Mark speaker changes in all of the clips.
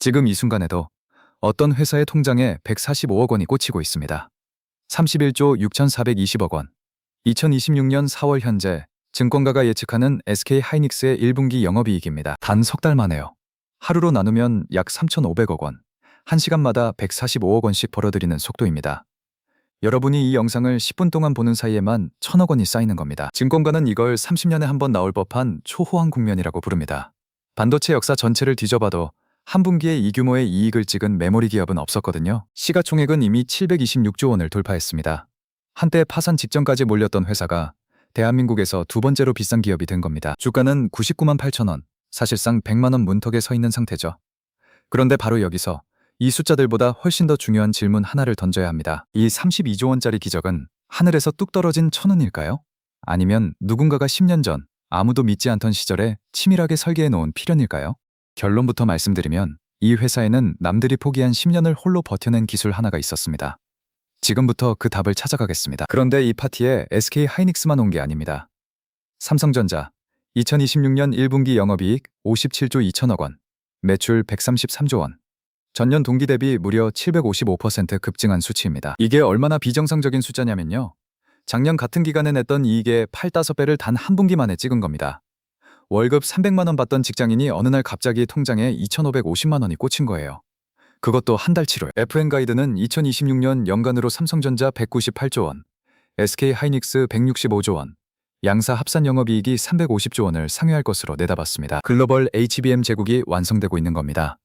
Speaker 1: 지금 이 순간에도 어떤 회사의 통장에 145억 원이 꽂히고 있습니다. 31조 6,420억 원. 2026년 4월 현재 증권가가 예측하는 SK 하이닉스의 1분기 영업이익입니다. 단 석 달 만에요. 하루로 나누면 약 3,500억 원, 1시간마다 145억 원씩 벌어들이는 속도입니다. 여러분이 이 영상을 10분 동안 보는 사이에만 1,000억 원이 쌓이는 겁니다. 증권가는 이걸 30년에 한 번 나올 법한 초호황 국면이라고 부릅니다. 반도체 역사 전체를 뒤져봐도 한 분기에 이 규모의 이익을 찍은 메모리 기업은 없었거든요. 시가총액은 이미 726조 원을 돌파했습니다. 한때 파산 직전까지 몰렸던 회사가 대한민국에서 두 번째로 비싼 기업이 된 겁니다. 주가는 99만 8천 원, 사실상 100만 원 문턱에 서 있는 상태죠. 그런데 바로 여기서 이 숫자들보다 훨씬 더 중요한 질문 하나를 던져야 합니다. 이 32조 원짜리 기적은 하늘에서 뚝 떨어진 천운일까요? 아니면 누군가가 10년 전 아무도 믿지 않던 시절에 치밀하게 설계해 놓은 필연일까요? 결론부터 말씀드리면 이 회사에는 남들이 포기한 10년을 홀로 버텨낸 기술 하나가 있었습니다. 지금부터 그 답을 찾아가겠습니다. 그런데 이 파티에 SK 하이닉스만 온 게 아닙니다. 삼성전자 2026년 1분기 영업이익 57조 2천억 원, 매출 133조 원, 전년 동기 대비 무려 755% 급증한 수치입니다. 이게 얼마나 비정상적인 숫자냐면요. 작년 같은 기간에 냈던 이익의 8~5배를 단 한 분기 만에 찍은 겁니다. 월급 300만 원 받던 직장인이 어느 날 갑자기 통장에 2,550만 원이 꽂힌 거예요. 그것도 한 달치로요. FN 가이드는 2026년 연간으로 삼성전자 198조 원, SK 하이닉스 165조 원, 양사 합산 영업이익이 350조 원을 상회할 것으로 내다봤습니다. 글로벌 HBM 제국이 완성되고 있는 겁니다.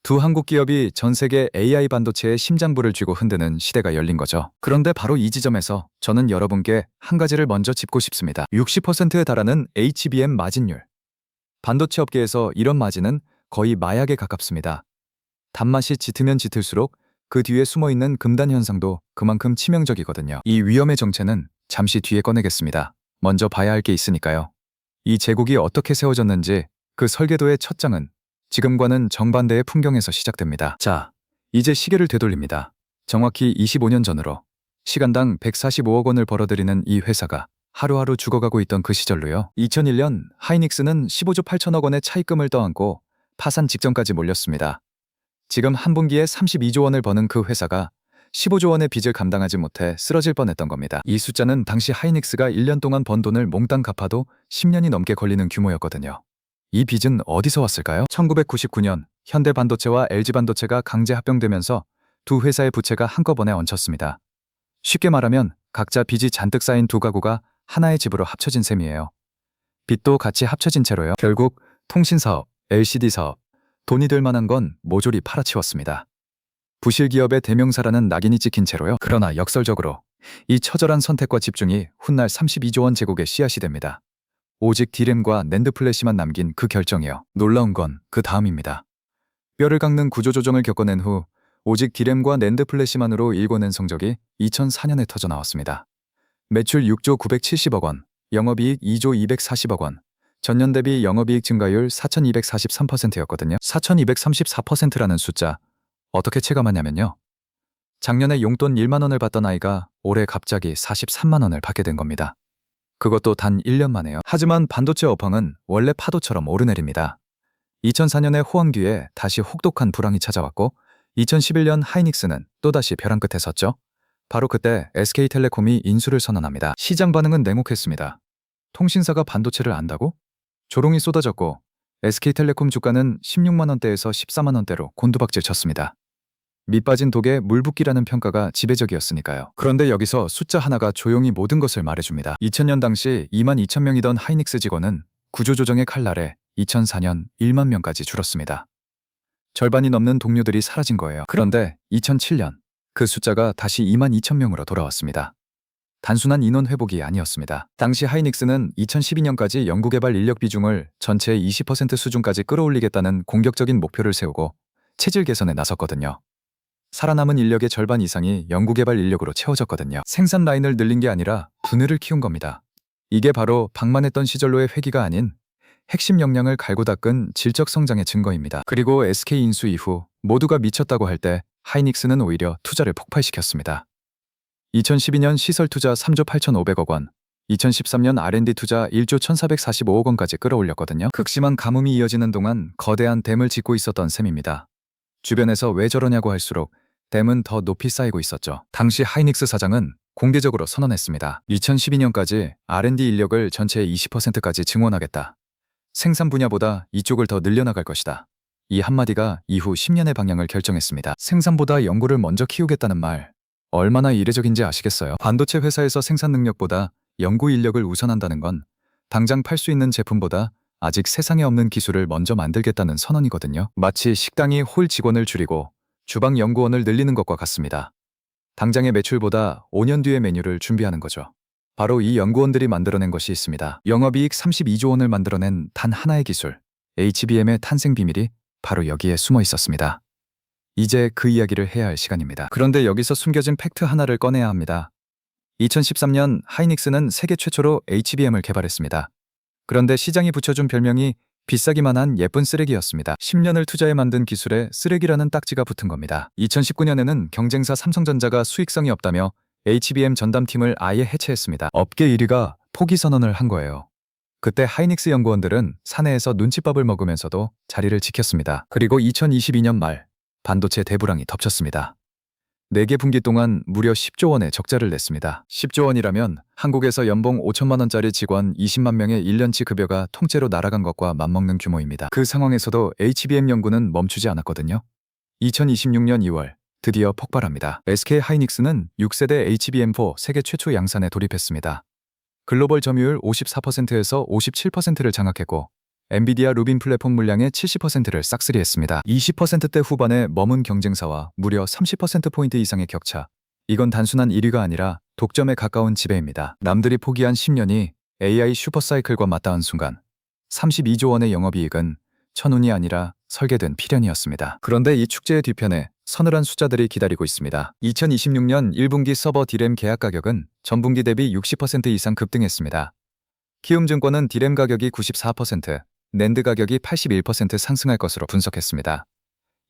Speaker 1: 두 한국 기업이 전 세계 AI 반도체의 심장부를 쥐고 흔드는 시대가 열린 거죠. 그런데 바로 이 지점에서 저는 여러분께 한 가지를 먼저 짚고 싶습니다. 60%에 달하는 HBM 마진율. 반도체 업계에서 이런 마진은 거의 마약에 가깝습니다. 단맛이 짙으면 짙을수록 그 뒤에 숨어있는 금단 현상도 그만큼 치명적이거든요. 이 위험의 정체는 잠시 뒤에 꺼내겠습니다. 먼저 봐야 할 게 있으니까요. 이 제국이 어떻게 세워졌는지 그 설계도의 첫 장은 지금과는 정반대의 풍경에서 시작됩니다. 자, 이제 시계를 되돌립니다. 정확히 25년 전으로 시간당 145억 원을 벌어들이는 이 회사가 하루하루 죽어가고 있던 그 시절로요. 2001년 하이닉스는 15조 8천억 원의 차입금을 떠안고 파산 직전까지 몰렸습니다. 지금 한 분기에 32조 원을 버는 그 회사가 15조 원의 빚을 감당하지 못해 쓰러질 뻔했던 겁니다. 이 숫자는 당시 하이닉스가 1년 동안 번 돈을 몽땅 갚아도 10년이 넘게 걸리는 규모였거든요. 이 빚은 어디서 왔을까요? 1999년 현대반도체와 LG반도체가 강제 합병되면서 두 회사의 부채가 한꺼번에 얹혔습니다. 쉽게 말하면 각자 빚이 잔뜩 쌓인 두 가구가 하나의 집으로 합쳐진 셈이에요. 빚도 같이 합쳐진 채로요. 결국 통신사업, LCD 사업, 돈이 될 만한 건 모조리 팔아치웠습니다. 부실기업의 대명사라는 낙인이 찍힌 채로요. 그러나 역설적으로 이 처절한 선택과 집중이 훗날 32조 원 제국의 씨앗이 됩니다. 오직 D램과 낸드 플래시만 남긴 그 결정이요. 놀라운 건 그 다음입니다. 뼈를 깎는 구조조정을 겪어낸 후 오직 D램과 낸드 플래시만으로 일궈낸 성적이 2004년에 터져 나왔습니다. 매출 6조 970억 원, 영업이익 2조 240억 원, 전년 대비 영업이익 증가율 4,243%였거든요. 4,234%라는 숫자 어떻게 체감하냐면요. 작년에 용돈 1만 원을 받던 아이가 올해 갑자기 43만 원을 받게 된 겁니다. 그것도 단 1년 만에요. 하지만 반도체 업황은 원래 파도처럼 오르내립니다. 2004년의 호황 뒤에 다시 혹독한 불황이 찾아왔고 2011년 하이닉스는 또다시 벼랑 끝에 섰죠. 바로 그때 SK텔레콤이 인수를 선언합니다. 시장 반응은 냉혹했습니다. 통신사가 반도체를 안다고? 조롱이 쏟아졌고 SK텔레콤 주가는 16만 원대에서 14만 원대로 곤두박질 쳤습니다. 밑빠진 독에 물붓기라는 평가가 지배적이었으니까요. 그런데 여기서 숫자 하나가 조용히 모든 것을 말해줍니다. 2000년 당시 2만 2천 명이던 하이닉스 직원은 구조조정의 칼날에 2004년 1만 명까지 줄었습니다. 절반이 넘는 동료들이 사라진 거예요. 그런데 2007년 그 숫자가 다시 2만 2천 명으로 돌아왔습니다. 단순한 인원 회복이 아니었습니다. 당시 하이닉스는 2012년까지 연구개발 인력 비중을 전체의 20% 수준까지 끌어올리겠다는 공격적인 목표를 세우고 체질 개선에 나섰거든요. 살아남은 인력의 절반 이상이 연구개발 인력으로 채워졌거든요. 생산 라인을 늘린 게 아니라 두뇌를 키운 겁니다. 이게 바로 방만했던 시절로의 회귀가 아닌 핵심 역량을 갈고 닦은 질적 성장의 증거입니다. 그리고 SK 인수 이후 모두가 미쳤다고 할 때 하이닉스는 오히려 투자를 폭발시켰습니다. 2012년 시설 투자 3조 8,500억 원, 2013년 R&D 투자 1조 1,445억 원까지 끌어올렸거든요. 극심한 가뭄이 이어지는 동안 거대한 댐을 짓고 있었던 셈입니다. 주변에서 왜 저러냐고 할수록 댐은 더 높이 쌓이고 있었죠. 당시 하이닉스 사장은 공개적으로 선언했습니다. 2012년까지 R&D 인력을 전체의 20%까지 증원하겠다. 생산 분야보다 이쪽을 더 늘려나갈 것이다. 이 한마디가 이후 10년의 방향을 결정했습니다. 생산보다 연구를 먼저 키우겠다는 말, 얼마나 이례적인지 아시겠어요? 반도체 회사에서 생산 능력보다 연구 인력을 우선한다는 건 당장 팔 수 있는 제품보다 아직 세상에 없는 기술을 먼저 만들겠다는 선언이거든요. 마치 식당이 홀 직원을 줄이고 주방 연구원을 늘리는 것과 같습니다. 당장의 매출보다 5년 뒤의 메뉴를 준비하는 거죠. 바로 이 연구원들이 만들어낸 것이 있습니다. 영업이익 32조 원을 만들어낸 단 하나의 기술, HBM의 탄생 비밀이 바로 여기에 숨어 있었습니다. 이제 그 이야기를 해야 할 시간입니다. 그런데 여기서 숨겨진 팩트 하나를 꺼내야 합니다. 2013년 하이닉스는 세계 최초로 HBM을 개발했습니다. 그런데 시장이 붙여준 별명이 비싸기만 한 예쁜 쓰레기였습니다. 10년을 투자해 만든 기술에 쓰레기라는 딱지가 붙은 겁니다. 2019년에는 경쟁사 삼성전자가 수익성이 없다며 HBM 전담팀을 아예 해체했습니다. 업계 1위가 포기 선언을 한 거예요. 그때 하이닉스 연구원들은 사내에서 눈칫밥을 먹으면서도 자리를 지켰습니다. 그리고 2022년 말 반도체 대불황이 덮쳤습니다. 4개 분기 동안 무려 10조 원의 적자를 냈습니다. 10조 원이라면 한국에서 연봉 5천만 원짜리 직원 20만 명의 1년치 급여가 통째로 날아간 것과 맞먹는 규모입니다. 그 상황에서도 HBM 연구는 멈추지 않았거든요. 2026년 2월 드디어 폭발합니다. SK 하이닉스는 6세대 HBM4 세계 최초 양산에 돌입했습니다. 글로벌 점유율 54%에서 57%를 장악했고 엔비디아 루빈 플랫폼 물량의 70%를 싹쓸이했습니다. 20%대 후반에 머문 경쟁사와 무려 30%포인트 이상의 격차. 이건 단순한 1위가 아니라 독점에 가까운 지배입니다. 남들이 포기한 10년이 AI 슈퍼사이클과 맞닿은 순간 32조 원의 영업이익은 천운이 아니라 설계된 필연이었습니다. 그런데 이 축제의 뒤편에 서늘한 숫자들이 기다리고 있습니다. 2026년 1분기 서버 디램 계약 가격은 전분기 대비 60% 이상 급등했습니다. 키움증권은 디램 가격이 94%, 낸드 가격이 81% 상승할 것으로 분석했습니다.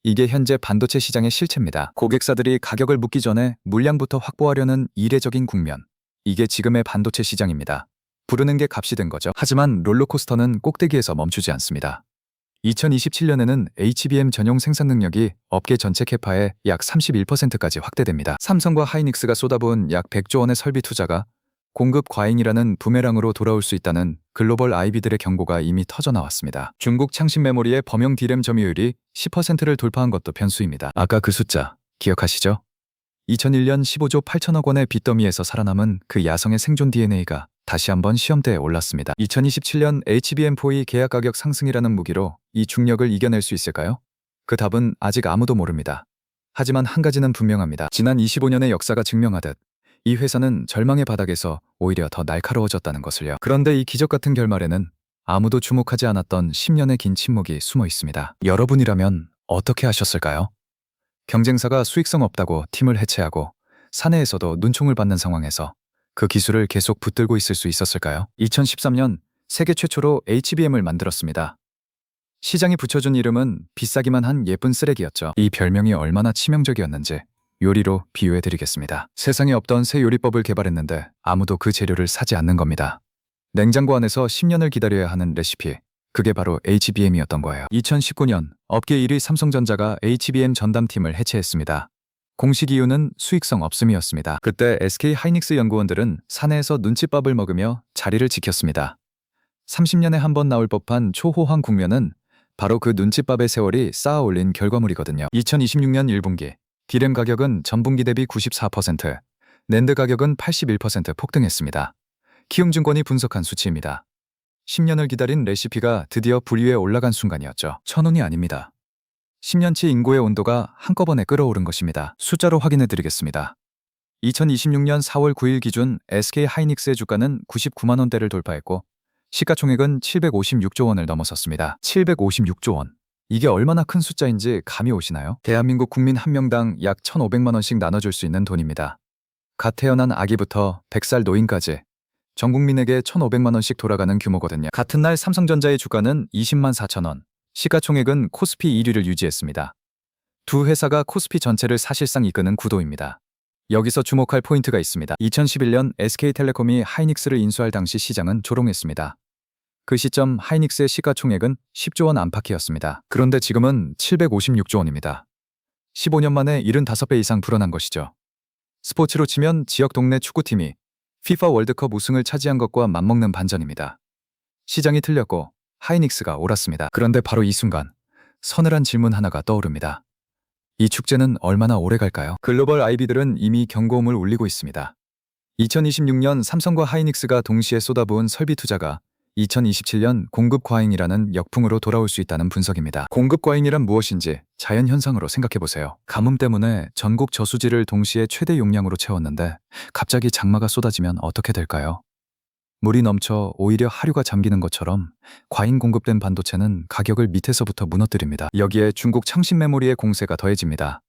Speaker 1: 이게 현재 반도체 시장의 실체입니다. 고객사들이 가격을 묻기 전에 물량부터 확보하려는 이례적인 국면. 이게 지금의 반도체 시장입니다. 부르는 게 값이 된 거죠. 하지만 롤러코스터는 꼭대기에서 멈추지 않습니다. 2027년에는 HBM 전용 생산 능력이 업계 전체 캐파의 약 31%까지 확대됩니다. 삼성과 하이닉스가 쏟아부은 약 100조 원의 설비 투자가 공급 과잉이라는 부메랑으로 돌아올 수 있다는 글로벌 IB들의 경고가 이미 터져나왔습니다. 중국 창신 메모리의 범용 디램 점유율이 10%를 돌파한 것도 변수입니다. 아까 그 숫자 기억하시죠? 2001년 15조 8천억 원의 빚더미에서 살아남은 그 야성의 생존 DNA가 다시 한번 시험대에 올랐습니다. 2027년 HBM4의 계약 가격 상승이라는 무기로 이 중력을 이겨낼 수 있을까요? 그 답은 아직 아무도 모릅니다. 하지만 한 가지는 분명합니다. 지난 25년의 역사가 증명하듯 이 회사는 절망의 바닥에서 오히려 더 날카로워졌다는 것을요. 그런데 이 기적 같은 결말에는 아무도 주목하지 않았던 10년의 긴 침묵이 숨어 있습니다. 여러분이라면 어떻게 하셨을까요? 경쟁사가 수익성 없다고 팀을 해체하고 사내에서도 눈총을 받는 상황에서 그 기술을 계속 붙들고 있을 수 있었을까요? 2013년 세계 최초로 HBM을 만들었습니다. 시장이 붙여준 이름은 비싸기만 한 예쁜 쓰레기였죠. 이 별명이 얼마나 치명적이었는지 요리로 비유해드리겠습니다. 세상에 없던 새 요리법을 개발했는데 아무도 그 재료를 사지 않는 겁니다. 냉장고 안에서 10년을 기다려야 하는 레시피, 그게 바로 HBM이었던 거예요. 2019년 업계 1위 삼성전자가 HBM 전담팀을 해체했습니다. 공식 이유는 수익성 없음이었습니다. 그때 SK 하이닉스 연구원들은 사내에서 눈칫밥을 먹으며 자리를 지켰습니다. 30년에 한 번 나올 법한 초호황 국면은 바로 그 눈칫밥의 세월이 쌓아 올린 결과물이거든요. 2026년 1분기 디램 가격은 전분기 대비 94%, 낸드 가격은 81% 폭등했습니다. 키움증권이 분석한 수치입니다. 10년을 기다린 레시피가 드디어 불 위에 올라간 순간이었죠. 천운이 아닙니다. 10년치 인고의 온도가 한꺼번에 끌어오른 것입니다. 숫자로 확인해 드리겠습니다. 2026년 4월 9일 기준 SK 하이닉스의 주가는 99만 원대를 돌파했고 시가총액은 756조 원을 넘어섰습니다. 756조 원. 이게 얼마나 큰 숫자인지 감이 오시나요? 대한민국 국민 한 명당 약 1,500만 원씩 나눠줄 수 있는 돈입니다. 갓 태어난 아기부터 100살 노인까지 전 국민에게 1,500만 원씩 돌아가는 규모거든요. 같은 날 삼성전자의 주가는 20만 4천 원, 시가총액은 코스피 1위를 유지했습니다. 두 회사가 코스피 전체를 사실상 이끄는 구도입니다. 여기서 주목할 포인트가 있습니다. 2011년 SK텔레콤이 하이닉스를 인수할 당시 시장은 조롱했습니다. 그 시점 하이닉스의 시가총액은 10조 원 안팎이었습니다. 그런데 지금은 756조 원입니다. 15년 만에 75배 이상 불어난 것이죠. 스포츠로 치면 지역 동네 축구팀이 FIFA 월드컵 우승을 차지한 것과 맞먹는 반전입니다. 시장이 틀렸고 하이닉스가 옳았습니다. 그런데 바로 이 순간 서늘한 질문 하나가 떠오릅니다. 이 축제는 얼마나 오래 갈까요? 글로벌 IB들은 이미 경고음을 울리고 있습니다. 2026년 삼성과 하이닉스가 동시에 쏟아부은 설비 투자가 2027년 공급 과잉이라는 역풍으로 돌아올 수 있다는 분석입니다. 공급 과잉이란 무엇인지 자연현상으로 생각해보세요. 가뭄 때문에 전국 저수지를 동시에 최대 용량으로 채웠는데 갑자기 장마가 쏟아지면 어떻게 될까요? 물이 넘쳐 오히려 하류가 잠기는 것처럼 과잉 공급된 반도체는 가격을 밑에서부터 무너뜨립니다. 여기에 중국 창신 메모리의 공세가 더해집니다.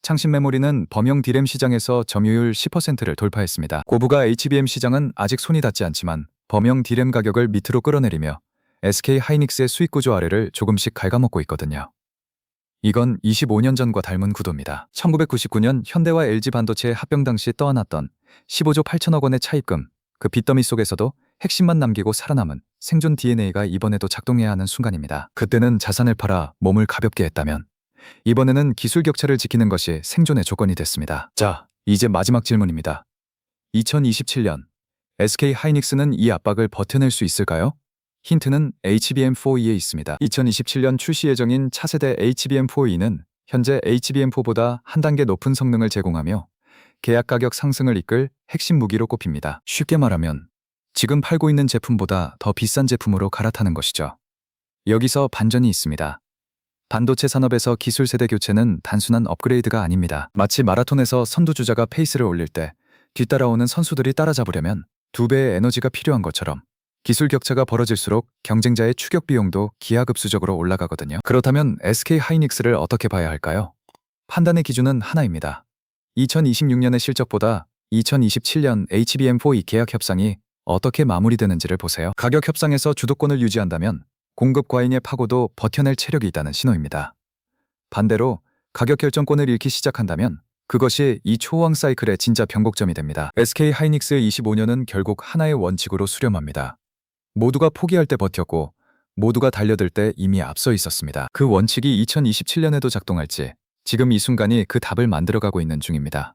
Speaker 1: 창신 메모리는 범용 D램 시장에서 점유율 10%를 돌파했습니다. 고부가 HBM 시장은 아직 손이 닿지 않지만 범용 D램 가격을 밑으로 끌어내리며 SK 하이닉스의 수익 구조 아래를 조금씩 갉아먹고 있거든요. 이건 25년 전과 닮은 구도입니다. 1999년 현대와 LG 반도체 합병 당시 떠안았던 15조 8천억 원의 차입금, 그 빚더미 속에서도 핵심만 남기고 살아남은 생존 DNA가 이번에도 작동해야 하는 순간입니다. 그때는 자산을 팔아 몸을 가볍게 했다면 이번에는 기술 격차를 지키는 것이 생존의 조건이 됐습니다. 자, 이제 마지막 질문입니다. 2027년 SK 하이닉스는 이 압박을 버텨낼 수 있을까요? 힌트는 HBM4E에 있습니다. 2027년 출시 예정인 차세대 HBM4E는 현재 HBM4보다 한 단계 높은 성능을 제공하며 계약 가격 상승을 이끌 핵심 무기로 꼽힙니다. 쉽게 말하면 지금 팔고 있는 제품보다 더 비싼 제품으로 갈아타는 것이죠. 여기서 반전이 있습니다. 반도체 산업에서 기술 세대 교체는 단순한 업그레이드가 아닙니다. 마치 마라톤에서 선두주자가 페이스를 올릴 때 뒤따라오는 선수들이 따라잡으려면 2배의 에너지가 필요한 것처럼 기술 격차가 벌어질수록 경쟁자의 추격 비용도 기하급수적으로 올라가거든요. 그렇다면 SK 하이닉스를 어떻게 봐야 할까요? 판단의 기준은 하나입니다. 2026년의 실적보다 2027년 HBM4E 계약 협상이 어떻게 마무리되는지를 보세요. 가격 협상에서 주도권을 유지한다면 공급 과잉의 파고도 버텨낼 체력이 있다는 신호입니다. 반대로 가격 결정권을 잃기 시작한다면 그것이 이 초호황 사이클의 진짜 변곡점이 됩니다. SK 하이닉스의 25년은 결국 하나의 원칙으로 수렴합니다. 모두가 포기할 때 버텼고 모두가 달려들 때 이미 앞서 있었습니다. 그 원칙이 2027년에도 작동할지 지금 이 순간이 그 답을 만들어가고 있는 중입니다.